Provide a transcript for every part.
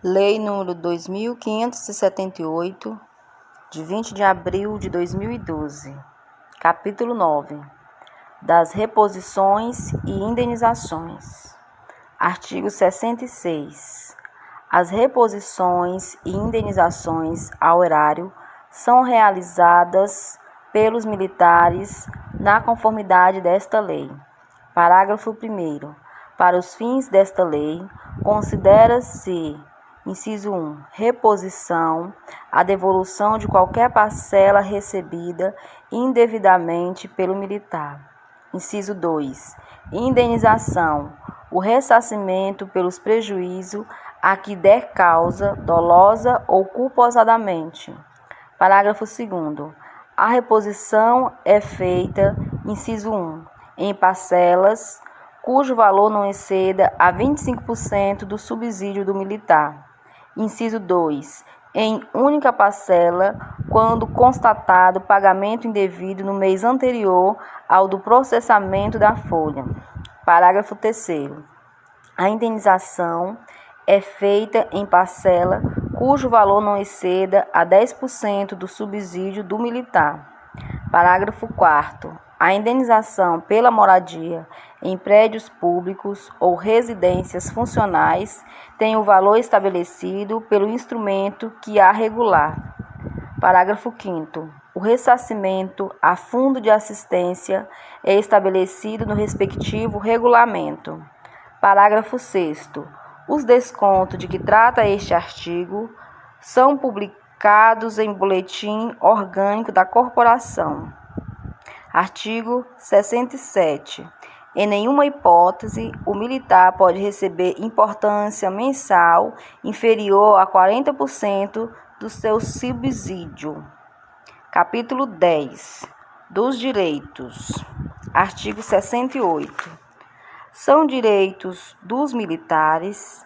Lei número 2.578, de 20 de abril de 2012. Capítulo 9. Das reposições e indenizações. Artigo 66. As reposições e indenizações ao erário são realizadas pelos militares na conformidade desta lei. Parágrafo 1º. Para os fins desta lei, considera-se: Inciso 1. Reposição: a devolução de qualquer parcela recebida indevidamente pelo militar. Inciso 2. Indenização: o ressarcimento pelos prejuízos a que der causa, dolosa ou culposadamente. Parágrafo 2º. A reposição é feita, inciso 1, em parcelas, cujo valor não exceda a 25% do subsídio do militar. Inciso 2. Em única parcela, quando constatado pagamento indevido no mês anterior ao do processamento da folha. Parágrafo 3º. A indenização é feita em parcela cujo valor não exceda a 10% do subsídio do militar. Parágrafo 4º. A indenização pela moradia em prédios públicos ou residências funcionais tem o valor estabelecido pelo instrumento que a regular. Parágrafo 5º. O ressarcimento a fundo de assistência é estabelecido no respectivo regulamento. Parágrafo 6º. Os descontos de que trata este artigo são publicados em boletim orgânico da corporação. Artigo 67. Em nenhuma hipótese, o militar pode receber importância mensal inferior a 40% do seu subsídio. Capítulo 10. Dos direitos. Artigo 68. São direitos dos militares: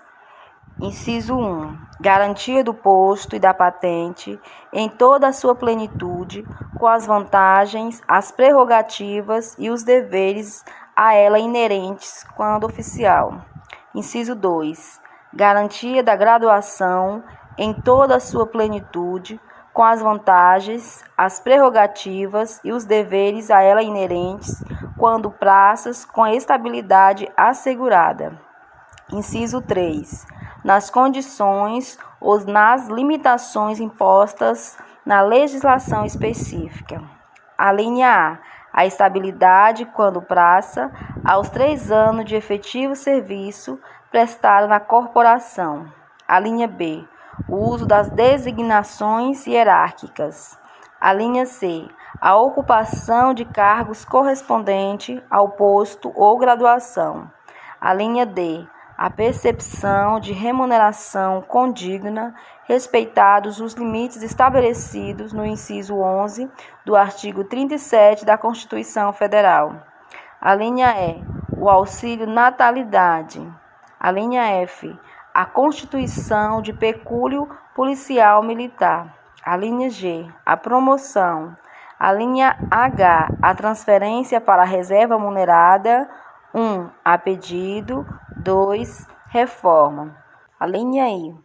inciso 1. Garantia do posto e da patente em toda a sua plenitude, com as vantagens, as prerrogativas e os deveres a ela inerentes quando oficial. Inciso 2. Garantia da graduação em toda a sua plenitude, com as vantagens, as prerrogativas e os deveres a ela inerentes quando praças com estabilidade assegurada. Inciso 3. Nas condições ou nas limitações impostas na legislação específica. A linha A estabilidade quando praça aos 3 anos de efetivo serviço prestado na corporação. A linha B. O uso das designações hierárquicas. A linha C. A ocupação de cargos correspondente ao posto ou graduação. A linha D. A percepção de remuneração condigna, respeitados os limites estabelecidos no inciso 11 do artigo 37 da Constituição Federal. A linha E. O auxílio natalidade. A linha F. A constituição de pecúlio policial militar. A linha G. A promoção. A linha H. A transferência para a reserva remunerada. 1. A pedido. 2. Reforma. A linha I.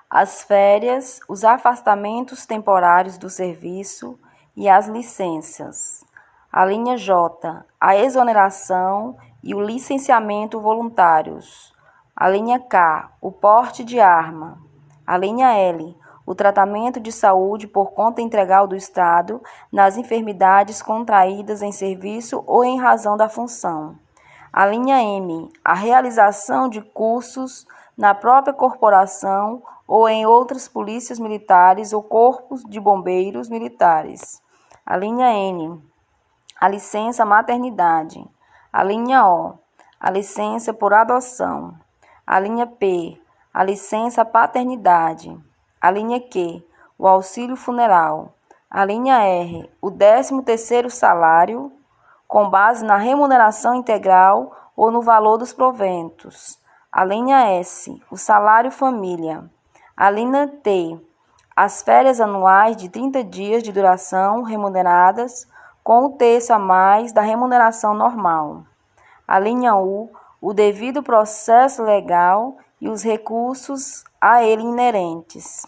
As férias, os afastamentos temporários do serviço e as licenças. A linha J. A exoneração e o licenciamento voluntários. A linha K. O porte de arma. A linha L. O tratamento de saúde por conta integral do Estado nas enfermidades contraídas em serviço ou em razão da função. A linha M. A realização de cursos na própria corporação ou em outras polícias militares ou corpos de bombeiros militares. A linha N. A licença maternidade. A linha O. A licença por adoção. A linha P. A licença paternidade. A linha Q. O auxílio funeral. A linha R. O 13º salário, com base na remuneração integral ou no valor dos proventos. A linha S. O salário família. A linha T. As férias anuais de 30 dias de duração remuneradas, com 1/3 a mais da remuneração normal. A linha U. O devido processo legal e os recursos a ele inerentes.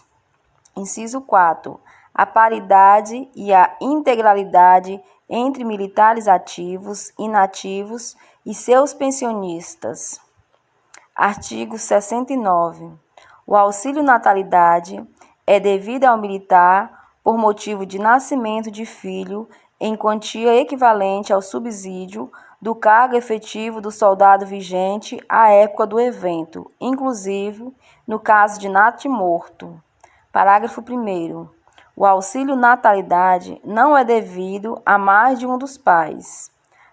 Inciso 4. A paridade e a integralidade entre militares ativos, inativos e seus pensionistas. Artigo 69. O auxílio natalidade é devido ao militar por motivo de nascimento de filho em quantia equivalente ao subsídio do cargo efetivo do soldado vigente à época do evento, inclusive no caso de natimorto. Parágrafo 1º. O auxílio natalidade não é devido a mais de um dos pais.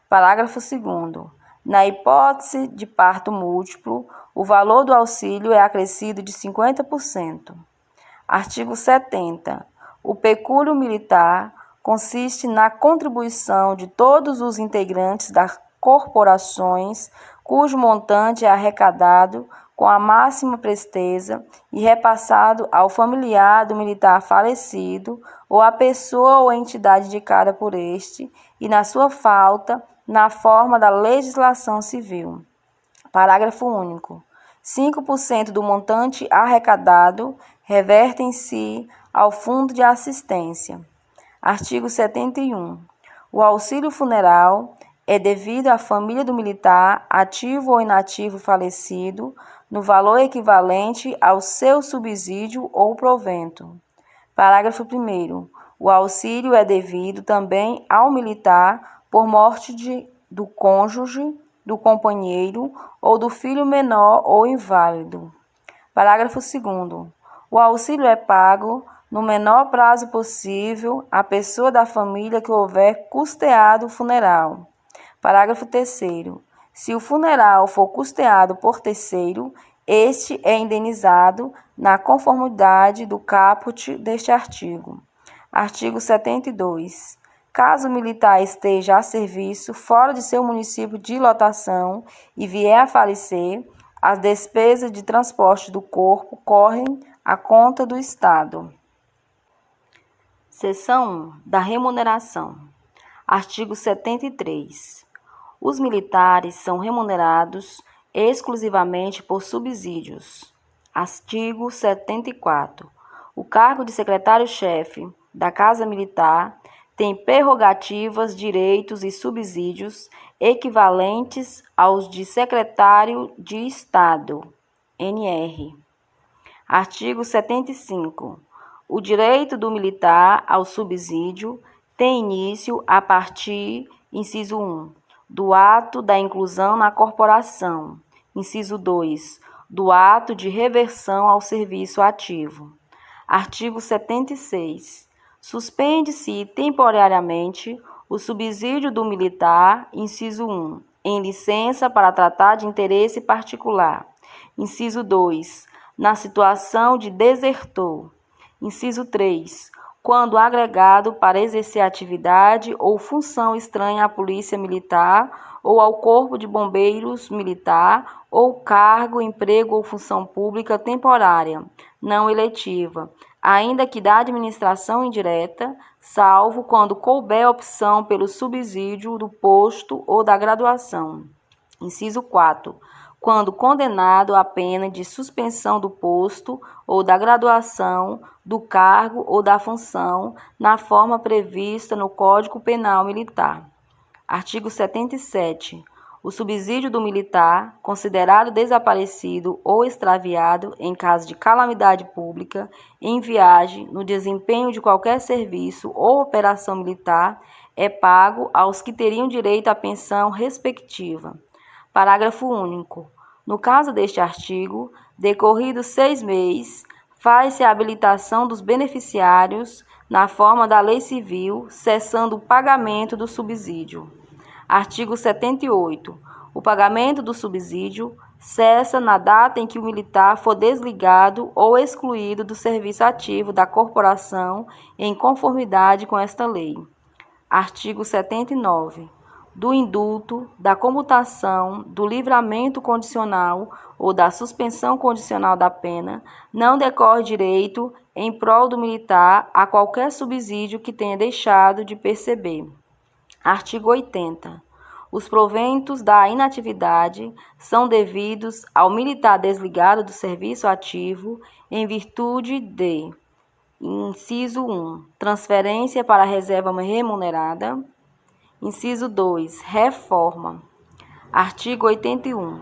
Parágrafo 2º. Na hipótese de parto múltiplo, o valor do auxílio é acrescido de 50%. Artigo 70. O pecúlio militar consiste na contribuição de todos os integrantes das corporações cujo montante é arrecadado com a máxima presteza e repassado ao familiar do militar falecido ou à pessoa ou entidade indicada por este e, na sua falta, na forma da legislação civil. Parágrafo único. 5% do montante arrecadado revertem-se ao Fundo de Assistência. Artigo 71. O auxílio funeral é devido à família do militar, ativo ou inativo falecido, no valor equivalente ao seu subsídio ou provento. Parágrafo 1º. O auxílio é devido também ao militar por morte do cônjuge, do companheiro ou do filho menor ou inválido. Parágrafo 2º. O auxílio é pago no menor prazo possível à pessoa da família que houver custeado o funeral. Parágrafo 3º. Se o funeral for custeado por terceiro, este é indenizado na conformidade do caput deste artigo. Artigo 72. Caso o militar esteja a serviço fora de seu município de lotação e vier a falecer, as despesas de transporte do corpo correm à conta do Estado. Seção 1. Da remuneração. Artigo 73. Os militares são remunerados exclusivamente por subsídios. Artigo 74. O cargo de secretário-chefe da Casa Militar tem prerrogativas, direitos e subsídios equivalentes aos de secretário de Estado, NR. Artigo 75. O direito do militar ao subsídio tem início a partir, inciso 1, do ato da inclusão na corporação, inciso 2, do ato de reversão ao serviço ativo. Artigo 76. Suspende-se temporariamente o subsídio do militar, inciso 1, em licença para tratar de interesse particular. Inciso 2, na situação de desertor. Inciso 3, quando agregado para exercer atividade ou função estranha à Polícia Militar ou ao Corpo de Bombeiros Militar ou cargo, emprego ou função pública temporária, não eletiva, ainda que da administração indireta, salvo quando couber opção pelo subsídio do posto ou da graduação. Inciso 4. Quando condenado à pena de suspensão do posto ou da graduação, do cargo ou da função, na forma prevista no Código Penal Militar. Artigo 77. O subsídio do militar, considerado desaparecido ou extraviado em caso de calamidade pública, em viagem, no desempenho de qualquer serviço ou operação militar, é pago aos que teriam direito à pensão respectiva. Parágrafo único. No caso deste artigo, decorridos 6 meses, faz-se a habilitação dos beneficiários na forma da lei civil, cessando o pagamento do subsídio. Artigo 78. O pagamento do subsídio cessa na data em que o militar for desligado ou excluído do serviço ativo da corporação em conformidade com esta lei. Artigo 79. Do indulto, da comutação, do livramento condicional ou da suspensão condicional da pena, não decorre direito em prol do militar a qualquer subsídio que tenha deixado de perceber. Artigo 80. Os proventos da inatividade são devidos ao militar desligado do serviço ativo em virtude de: inciso 1, transferência para a reserva remunerada. Inciso 2, reforma. Artigo 81.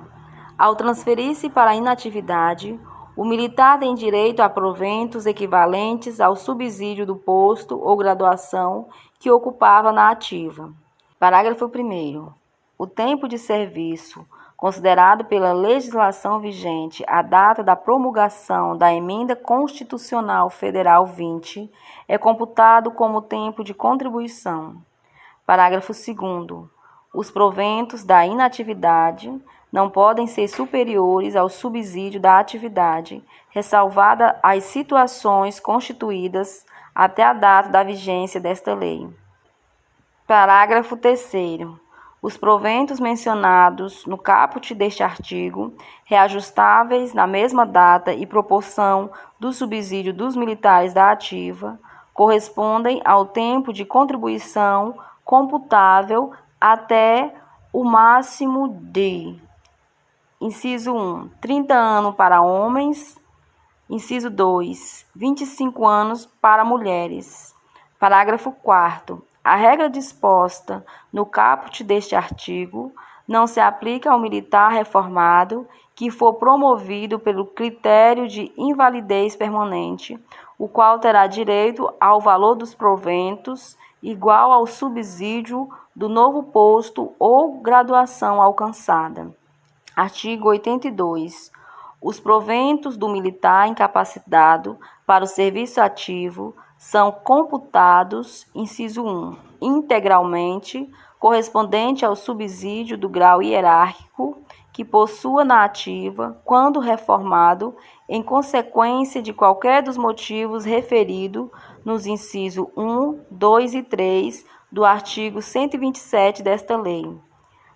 Ao transferir-se para a inatividade, o militar tem direito a proventos equivalentes ao subsídio do posto ou graduação que ocupava na ativa. Parágrafo 1º. O tempo de serviço, considerado pela legislação vigente à data da promulgação da Emenda Constitucional Federal 20, é computado como tempo de contribuição. Parágrafo 2º. Os proventos da inatividade não podem ser superiores ao subsídio da atividade, ressalvada as situações constituídas até a data da vigência desta lei. Parágrafo 3º. Os proventos mencionados no caput deste artigo, reajustáveis na mesma data e proporção do subsídio dos militares da ativa, correspondem ao tempo de contribuição computável até o máximo de: inciso 1, 30 anos para homens. Inciso 2, 25 anos para mulheres. Parágrafo 4º. A regra disposta no caput deste artigo não se aplica ao militar reformado que for promovido pelo critério de invalidez permanente, o qual terá direito ao valor dos proventos igual ao subsídio do novo posto ou graduação alcançada. Artigo 82. Os proventos do militar incapacitado para o serviço ativo são computados, inciso 1, integralmente, correspondente ao subsídio do grau hierárquico que possua na ativa, quando reformado, em consequência de qualquer dos motivos referidos nos incisos 1, 2 e 3 do artigo 127 desta lei.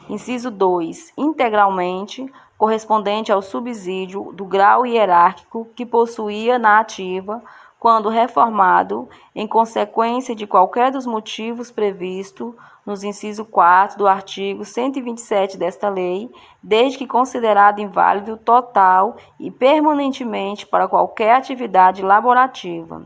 Inciso 2, integralmente, correspondente ao subsídio do grau hierárquico que possuía na ativa, quando reformado, em consequência de qualquer dos motivos previstos nos inciso 4 do artigo 127 desta lei, desde que considerado inválido total e permanentemente para qualquer atividade laborativa.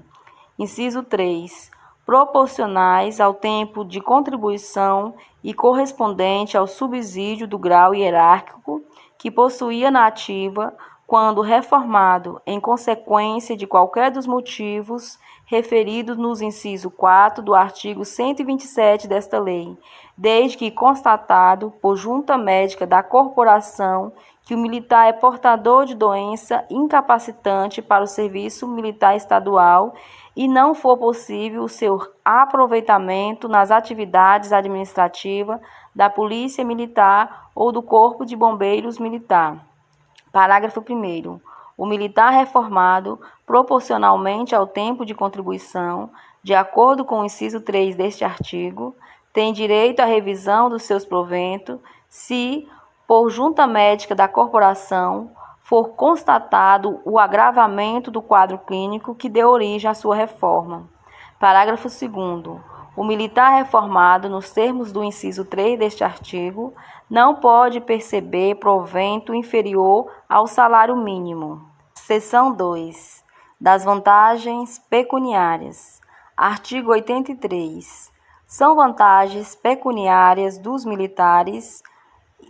Inciso 3. Proporcionais ao tempo de contribuição e correspondente ao subsídio do grau hierárquico que possuía na ativa, quando reformado, em consequência de qualquer dos motivos referidos nos inciso 4 do artigo 127 desta lei, desde que constatado por junta médica da corporação que o militar é portador de doença incapacitante para o serviço militar estadual e não for possível o seu aproveitamento nas atividades administrativas da Polícia Militar ou do Corpo de Bombeiros Militar. Parágrafo 1º. O militar reformado, proporcionalmente ao tempo de contribuição, de acordo com o inciso 3 deste artigo, tem direito à revisão dos seus proventos se, por junta médica da corporação, for constatado o agravamento do quadro clínico que deu origem à sua reforma. Parágrafo 2º. O militar reformado, nos termos do inciso 3 deste artigo, não pode perceber provento inferior ao salário mínimo. Seção 2. Das vantagens pecuniárias. Artigo 83. São vantagens pecuniárias dos militares: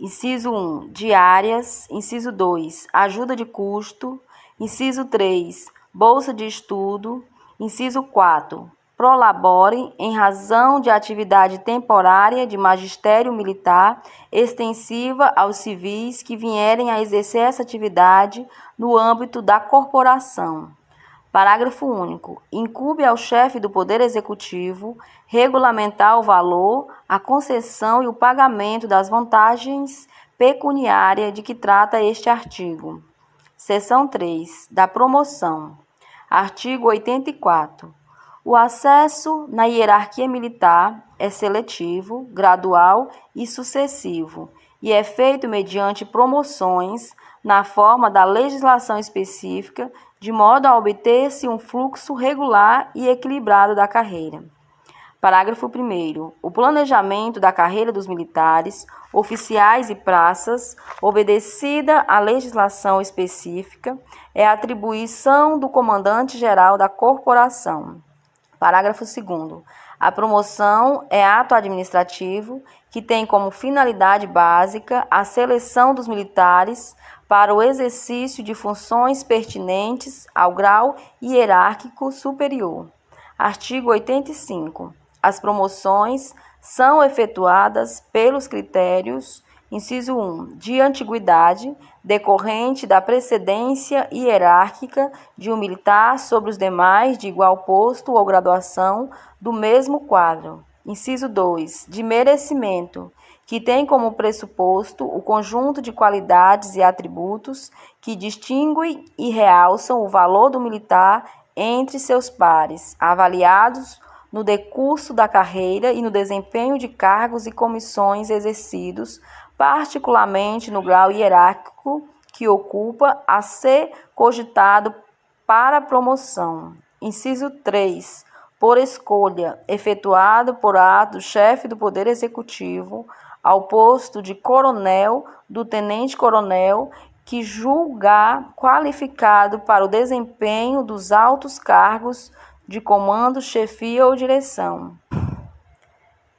inciso 1, diárias. Inciso 2, ajuda de custo. Inciso 3, bolsa de estudo. Inciso 4, prolabore em razão de atividade temporária de magistério militar extensiva aos civis que vierem a exercer essa atividade no âmbito da corporação. Parágrafo único. Incumbe ao chefe do Poder Executivo regulamentar o valor, a concessão e o pagamento das vantagens pecuniárias de que trata este artigo. Seção 3. Da promoção. Artigo 84. O acesso na hierarquia militar é seletivo, gradual e sucessivo, e é feito mediante promoções na forma da legislação específica, de modo a obter-se um fluxo regular e equilibrado da carreira. Parágrafo 1º. O planejamento da carreira dos militares, oficiais e praças, obedecida à legislação específica, é atribuição do comandante-geral da corporação. Parágrafo 2º. A promoção é ato administrativo que tem como finalidade básica a seleção dos militares para o exercício de funções pertinentes ao grau hierárquico superior. Artigo 85. As promoções são efetuadas pelos critérios, inciso 1, de antiguidade, decorrente da precedência hierárquica de um militar sobre os demais de igual posto ou graduação do mesmo quadro. Inciso 2, de merecimento, que tem como pressuposto o conjunto de qualidades e atributos que distinguem e realçam o valor do militar entre seus pares, avaliados no decurso da carreira e no desempenho de cargos e comissões exercidos, particularmente no grau hierárquico que ocupa, a ser cogitado para promoção. Inciso 3. Por escolha, efetuado por ato do chefe do Poder Executivo, ao posto de coronel do tenente-coronel que julgar qualificado para o desempenho dos altos cargos de comando, chefia ou direção.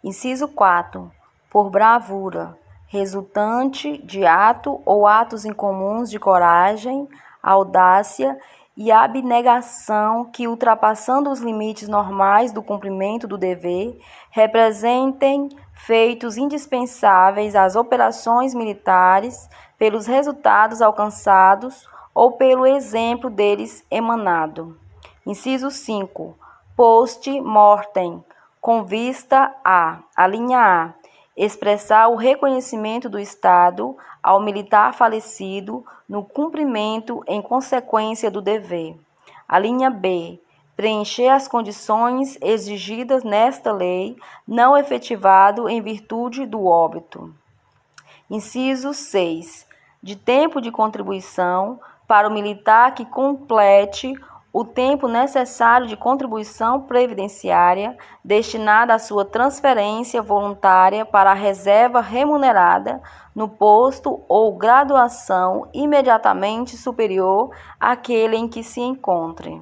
Inciso 4. Por bravura, resultante de ato ou atos incomuns de coragem, audácia e abnegação que, ultrapassando os limites normais do cumprimento do dever, representem feitos indispensáveis às operações militares pelos resultados alcançados ou pelo exemplo deles emanado. Inciso 5. Post mortem, com vista a linha A, expressar o reconhecimento do Estado ao militar falecido no cumprimento em consequência do dever. A linha B, preencher as condições exigidas nesta lei, não efetivado em virtude do óbito. Inciso 6. De tempo de contribuição para o militar que complete o tempo necessário de contribuição previdenciária destinada à sua transferência voluntária para a reserva remunerada no posto ou graduação imediatamente superior àquele em que se encontre.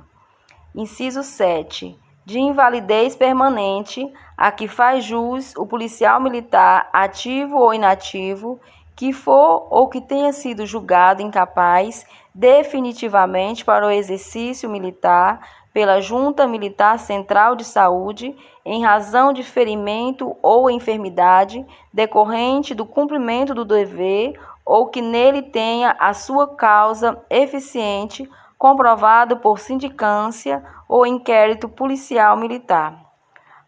Inciso 7. De invalidez permanente a que faz jus o policial militar ativo ou inativo que for ou que tenha sido julgado incapaz definitivamente para o exercício militar pela Junta Militar Central de Saúde em razão de ferimento ou enfermidade decorrente do cumprimento do dever ou que nele tenha a sua causa eficiente comprovado por sindicância ou inquérito policial militar.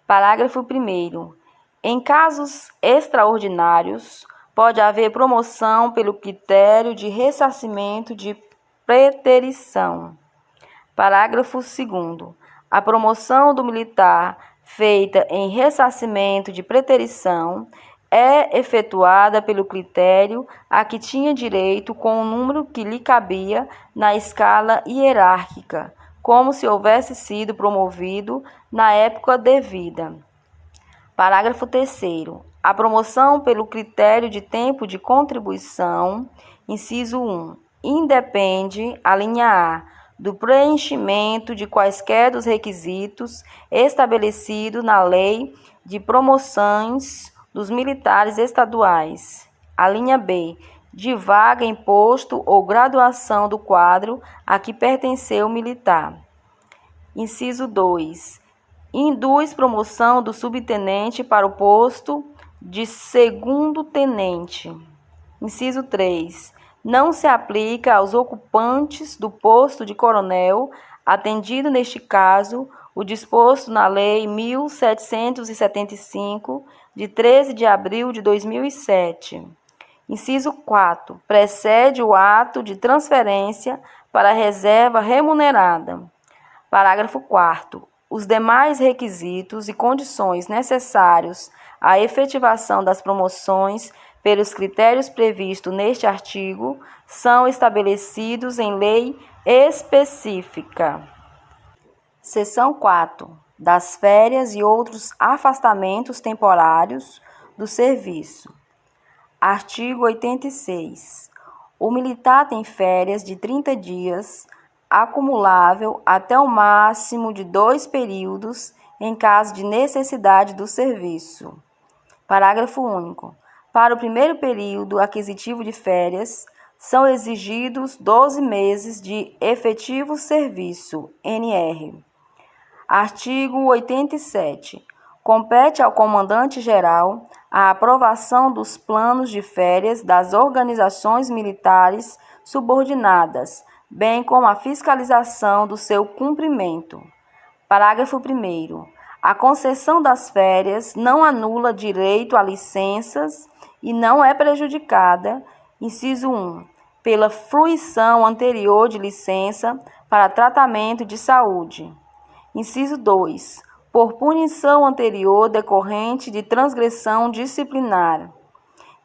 Parágrafo 1º. Em casos extraordinários, pode haver promoção pelo critério de ressarcimento de preterição. Parágrafo 2º. A promoção do militar feita em ressarcimento de preterição é efetuada pelo critério a que tinha direito com o número que lhe cabia na escala hierárquica, como se houvesse sido promovido na época devida. Parágrafo 3º. A promoção pelo critério de tempo de contribuição, inciso 1, independe, a linha A, do preenchimento de quaisquer dos requisitos estabelecidos na Lei de Promoções dos Militares Estaduais. A linha B, de vaga em posto ou graduação do quadro a que pertenceu o militar. Inciso 2. Induz promoção do subtenente para o posto de segundo tenente. Inciso 3. Não se aplica aos ocupantes do posto de coronel, atendido neste caso o disposto na Lei 1775, de 13 de abril de 2007. Inciso 4. Precede o ato de transferência para a reserva remunerada. Parágrafo 4º. Os demais requisitos e condições necessários à efetivação das promoções pelos critérios previstos neste artigo são estabelecidos em lei específica. Seção 4. das férias e outros afastamentos temporários do serviço. Artigo 86. O militar tem férias de 30 dias, acumulável até o máximo de 2 períodos, em caso de necessidade do serviço. Parágrafo único. Para o primeiro período aquisitivo de férias, são exigidos 12 meses de efetivo serviço, NR. Artigo 87. Compete ao comandante-geral a aprovação dos planos de férias das organizações militares subordinadas, bem como a fiscalização do seu cumprimento. Parágrafo 1º. A concessão das férias não anula direito a licenças e não é prejudicada, inciso 1, pela fruição anterior de licença para tratamento de saúde. Inciso 2, por punição anterior decorrente de transgressão disciplinar.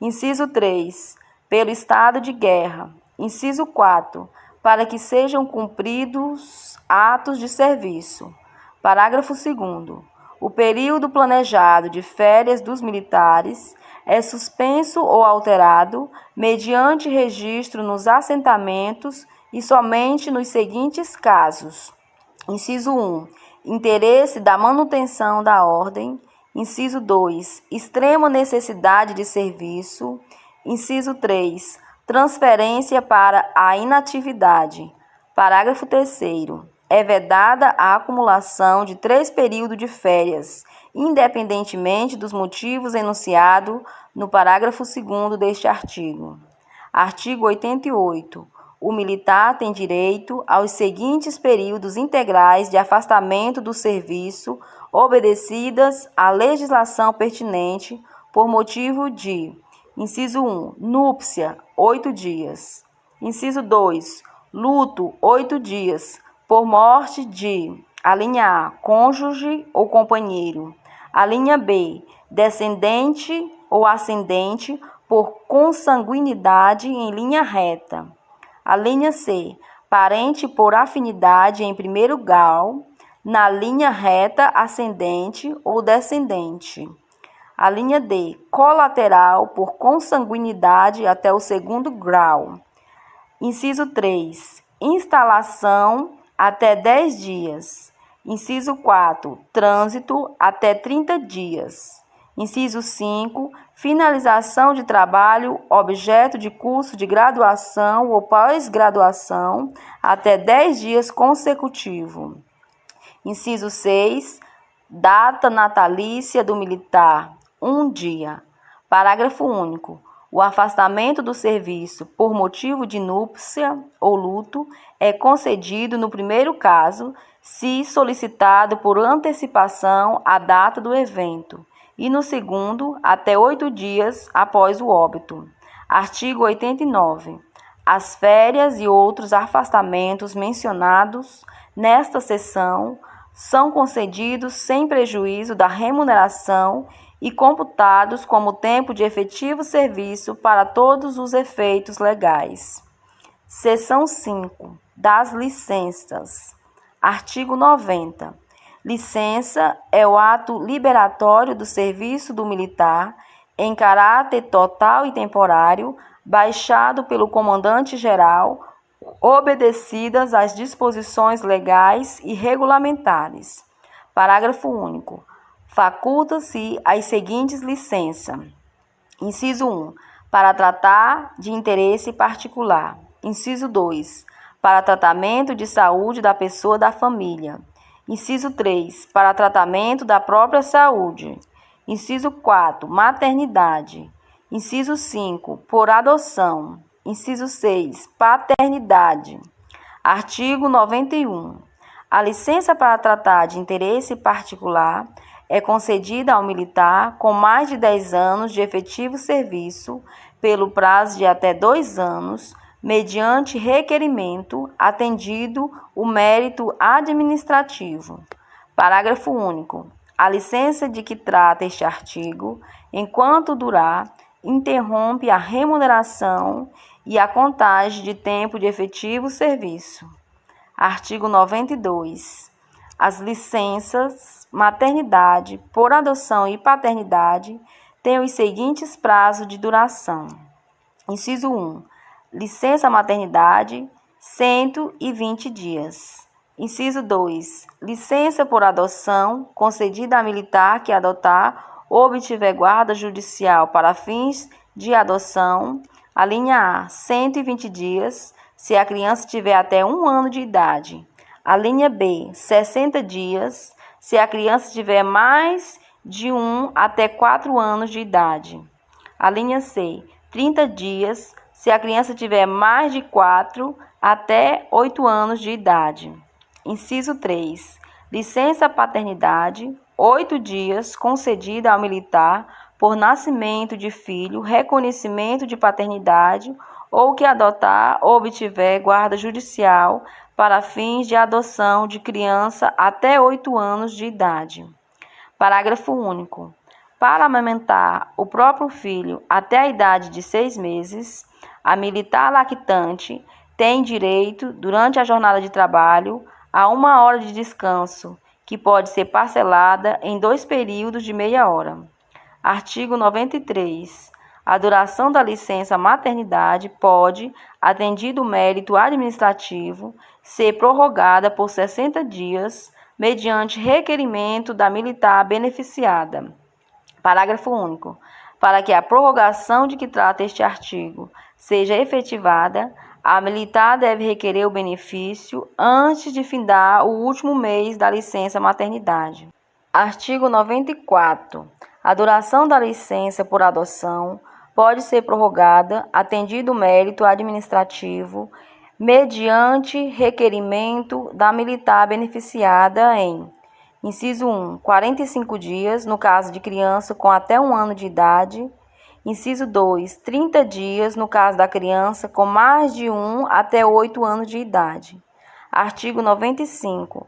Inciso 3, pelo estado de guerra. Inciso 4, para que sejam cumpridos atos de serviço. Parágrafo 2º. O período planejado de férias dos militares é suspenso ou alterado mediante registro nos assentamentos e somente nos seguintes casos. Inciso 1. Interesse da manutenção da ordem. Inciso 2. Extrema necessidade de serviço. Inciso 3. Transferência para a inatividade. Parágrafo 3º. É vedada a acumulação de 3 períodos de férias, independentemente dos motivos enunciados no parágrafo 2º deste artigo. Artigo 88. O militar tem direito aos seguintes períodos integrais de afastamento do serviço, obedecidas à legislação pertinente por motivo de: inciso 1, núpcia, 8 dias. Inciso 2, luto, 8 dias, por morte de: a linha A, cônjuge ou companheiro. A linha B, descendente ou ascendente, por consanguinidade em linha reta. A linha C, parente por afinidade em primeiro grau, na linha reta ascendente ou descendente. A linha D, colateral por consanguinidade até o segundo grau. Inciso 3, instalação até 10 dias. Inciso 4, trânsito até 30 dias. Inciso 5, finalização de trabalho objeto de curso de graduação ou pós-graduação até 10 dias consecutivos. Inciso 6, data natalícia do militar, 1 dia. Parágrafo único. O afastamento do serviço por motivo de núpcia ou luto é concedido no primeiro caso, se solicitado por antecipação à data do evento, e no segundo, até 8 dias após o óbito. Artigo 89. As férias e outros afastamentos mencionados nesta seção são concedidos sem prejuízo da remuneração e computados como tempo de efetivo serviço para todos os efeitos legais. Seção 5. Das licenças. Artigo 90. Licença é o ato liberatório do serviço do militar em caráter total e temporário, baixado pelo comandante-geral, obedecidas às disposições legais e regulamentares. Parágrafo único. Faculta-se as seguintes licenças. Inciso 1. Para tratar de interesse particular. Inciso 2. Para tratamento de saúde da pessoa da família. Inciso 3. Para tratamento da própria saúde. Inciso 4. Maternidade. Inciso 5. Por adoção. Inciso 6. Paternidade. Artigo 91. A licença para tratar de interesse particular é concedida ao militar com mais de 10 anos de efetivo serviço, pelo prazo de até 2 anos, mediante requerimento, atendido o mérito administrativo. Parágrafo único. A licença de que trata este artigo, enquanto durar, interrompe a remuneração e a contagem de tempo de efetivo serviço. Artigo 92. As licenças maternidade, por adoção e paternidade têm os seguintes prazos de duração. Inciso 1. Licença maternidade, 120 dias. Inciso 2. Licença por adoção, concedida a militar que adotar ou obtiver guarda judicial para fins de adoção. A linha A, 120 dias, se a criança tiver até 1 ano de idade. A linha B, 60 dias, se a criança tiver mais de 1 até 4 anos de idade. A linha C, 30 dias, se a criança tiver mais de 4 até 8 anos de idade. Inciso 3. Licença paternidade, 8 dias, concedida ao militar por nascimento de filho, reconhecimento de paternidade ou que adotar ou obtiver guarda judicial para fins de adoção de criança até 8 anos de idade. Parágrafo único. Para amamentar o próprio filho até a idade de 6 meses, a militar lactante tem direito, durante a jornada de trabalho, a 1 hora de descanso, que pode ser parcelada em 2 períodos de meia hora. Artigo 93. A duração da licença maternidade pode, atendido o mérito administrativo, ser prorrogada por 60 dias, mediante requerimento da militar beneficiada. Parágrafo único. Para que a prorrogação de que trata este artigo seja efetivada, a militar deve requerer o benefício antes de findar o último mês da licença maternidade. Artigo 94. A duração da licença por adoção pode ser prorrogada, atendido o mérito administrativo, mediante requerimento da militar beneficiada em: inciso 1, 45 dias, no caso de criança com até 1 ano de idade. Inciso 2, 30 dias, no caso da criança com mais de 1 até 8 anos de idade. Artigo 95.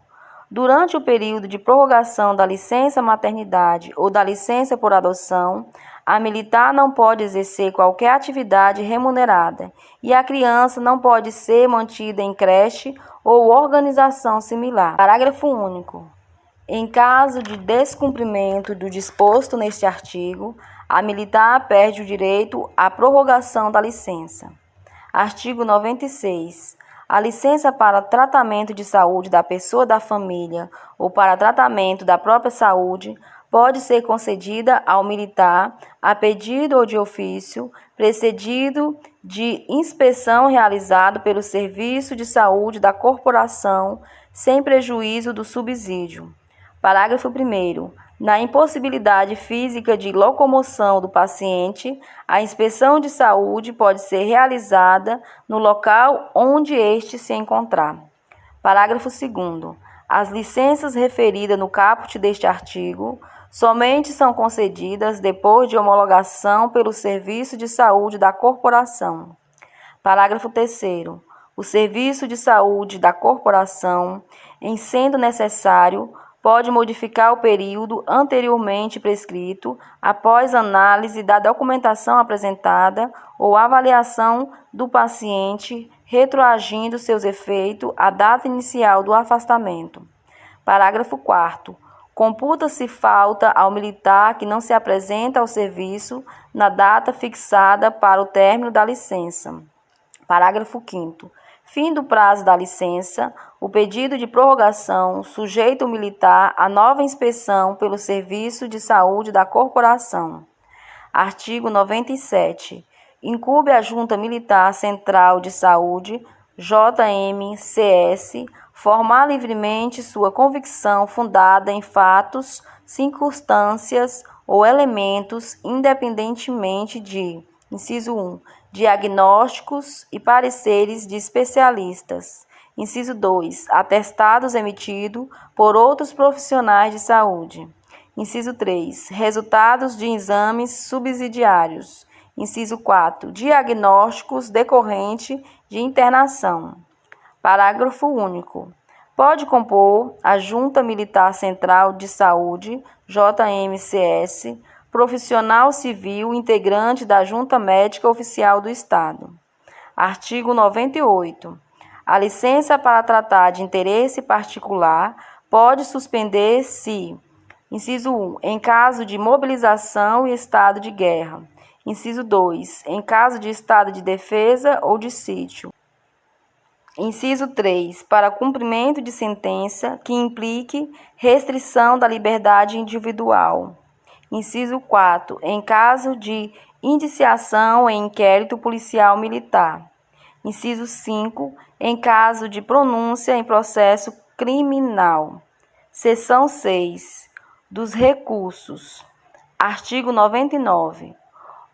Durante o período de prorrogação da licença maternidade ou da licença por adoção, a militar não pode exercer qualquer atividade remunerada e a criança não pode ser mantida em creche ou organização similar. Parágrafo único. Em caso de descumprimento do disposto neste artigo, a militar perde o direito à prorrogação da licença. Artigo 96. A licença para tratamento de saúde da pessoa da família ou para tratamento da própria saúde pode ser concedida ao militar a pedido ou de ofício, precedido de inspeção realizada pelo Serviço de Saúde da Corporação, sem prejuízo do subsídio. Parágrafo 1º. Na impossibilidade física de locomoção do paciente, a inspeção de saúde pode ser realizada no local onde este se encontrar. Parágrafo 2º. As licenças referidas no caput deste artigo somente são concedidas depois de homologação pelo Serviço de Saúde da Corporação. Parágrafo 3º. O Serviço de Saúde da Corporação, em sendo necessário, pode modificar o período anteriormente prescrito após análise da documentação apresentada ou avaliação do paciente, retroagindo seus efeitos à data inicial do afastamento. Parágrafo 4º. Computa-se falta ao militar que não se apresenta ao serviço na data fixada para o término da licença. Parágrafo 5º. Fim do prazo da licença, o pedido de prorrogação sujeita o militar a nova inspeção pelo Serviço de Saúde da Corporação. Artigo 97. Incumbe à Junta Militar Central de Saúde, JMCS, formar livremente sua convicção fundada em fatos, circunstâncias ou elementos, independentemente de: inciso 1, diagnósticos e pareceres de especialistas. Inciso 2, atestados emitidos por outros profissionais de saúde. Inciso 3, resultados de exames subsidiários. Inciso 4, diagnósticos decorrentes de internação. Parágrafo único. Pode compor a Junta Militar Central de Saúde, JMCS, profissional civil integrante da Junta Médica Oficial do Estado. Artigo 98. A licença para tratar de interesse particular pode suspender-se Inciso 1. Em caso de mobilização e estado de guerra. Inciso 2. Em caso de estado de defesa ou de sítio. Inciso 3. Para cumprimento de sentença que implique restrição da liberdade individual. Inciso 4. Em caso de indiciação em inquérito policial militar. Inciso 5. Em caso de pronúncia em processo criminal. Seção 6. Dos recursos. Artigo 99.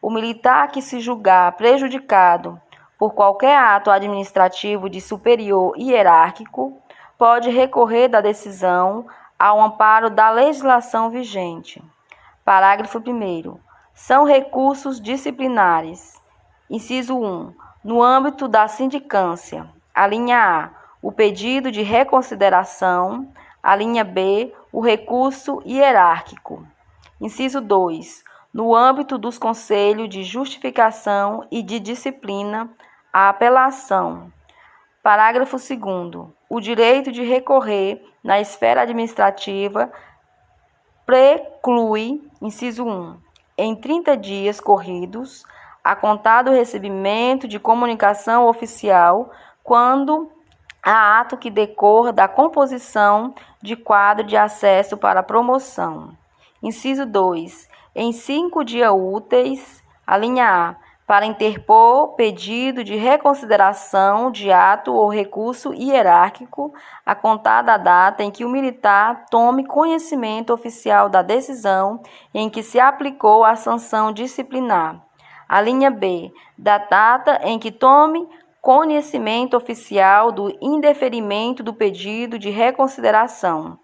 O militar que se julgar prejudicado por qualquer ato administrativo de superior hierárquico pode recorrer da decisão ao amparo da legislação vigente. Parágrafo 1º. São recursos disciplinares. Inciso 1. No âmbito da sindicância. A linha A. O pedido de reconsideração. A linha B. O recurso hierárquico. Inciso 2. No âmbito dos conselhos de justificação e de disciplina, a apelação. Parágrafo 2º. O direito de recorrer na esfera administrativa preclui, inciso 1, em 30 dias corridos, a contar do recebimento de comunicação oficial, quando há ato que decorra da composição de quadro de acesso para promoção. Inciso 2. Em 5 dias úteis, a linha A, para interpor pedido de reconsideração de ato ou recurso hierárquico, a contar da data em que o militar tome conhecimento oficial da decisão em que se aplicou a sanção disciplinar. A linha B, da data em que tome conhecimento oficial do indeferimento do pedido de reconsideração.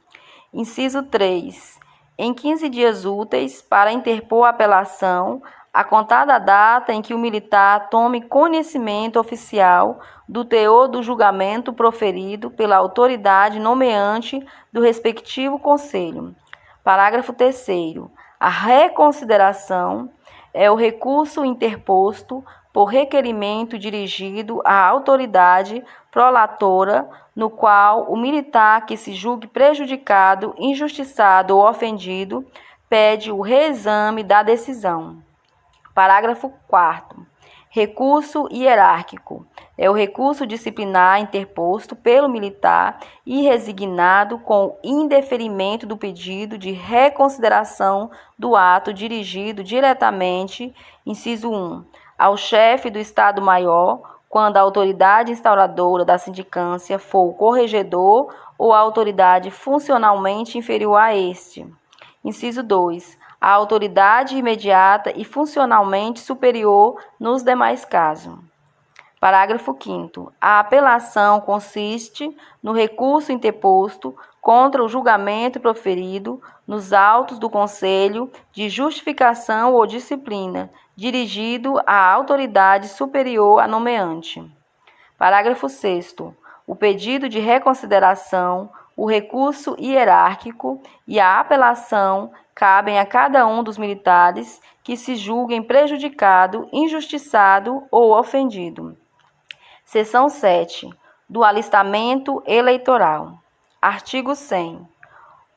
Inciso 3. Em 15 dias úteis, para interpor a apelação, a contar da data em que o militar tome conhecimento oficial do teor do julgamento proferido pela autoridade nomeante do respectivo conselho. Parágrafo 3º. A reconsideração é o recurso interposto por requerimento dirigido à autoridade prolatora, no qual o militar que se julgue prejudicado, injustiçado ou ofendido pede o reexame da decisão. Parágrafo 4º. Recurso hierárquico. É o recurso disciplinar interposto pelo militar e resignado com indeferimento do pedido de reconsideração do ato dirigido diretamente, inciso 1, ao chefe do Estado-Maior, quando a autoridade instauradora da sindicância for o corregedor ou a autoridade funcionalmente inferior a este. Inciso 2. A autoridade imediata e funcionalmente superior nos demais casos. Parágrafo 5º. A apelação consiste no recurso interposto contra o julgamento proferido nos autos do Conselho de Justificação ou Disciplina, dirigido à autoridade superior a nomeante. Parágrafo 6º. O pedido de reconsideração, o recurso hierárquico e a apelação cabem a cada um dos militares que se julguem prejudicado, injustiçado ou ofendido. Seção 7. Do alistamento eleitoral. Artigo 100.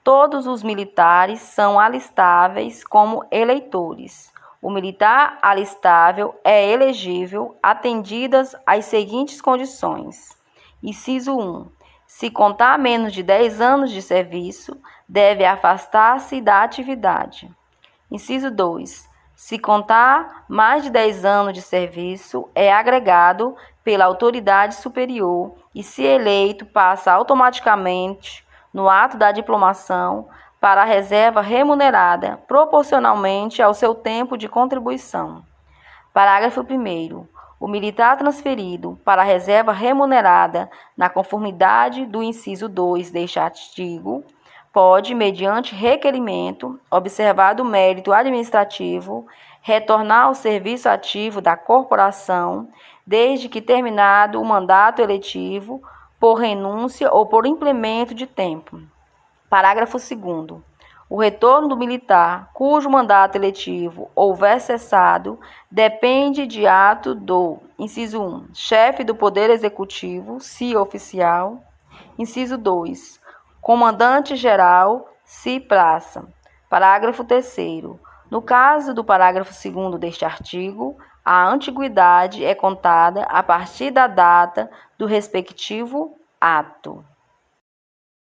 Todos os militares são alistáveis como eleitores. O militar alistável é elegível atendidas as seguintes condições. Inciso 1. Se contar menos de 10 anos de serviço, deve afastar-se da atividade. Inciso 2. Se contar mais de 10 anos de serviço, é agregado pela autoridade superior e, se eleito, passa automaticamente, no ato da diplomação, para a reserva remunerada, proporcionalmente ao seu tempo de contribuição. Parágrafo 1º. O militar transferido para a reserva remunerada, na conformidade do inciso 2 deste artigo, pode, mediante requerimento, observado o mérito administrativo, retornar ao serviço ativo da corporação, desde que terminado o mandato eletivo, por renúncia ou por implemento de tempo. Parágrafo 2º. O retorno do militar, cujo mandato eletivo houver cessado, depende de ato do, inciso 1, chefe do Poder Executivo, se oficial. Inciso 2, comandante-geral, se praça. Parágrafo 3º. No caso do parágrafo 2º deste artigo, a antiguidade é contada a partir da data do respectivo ato.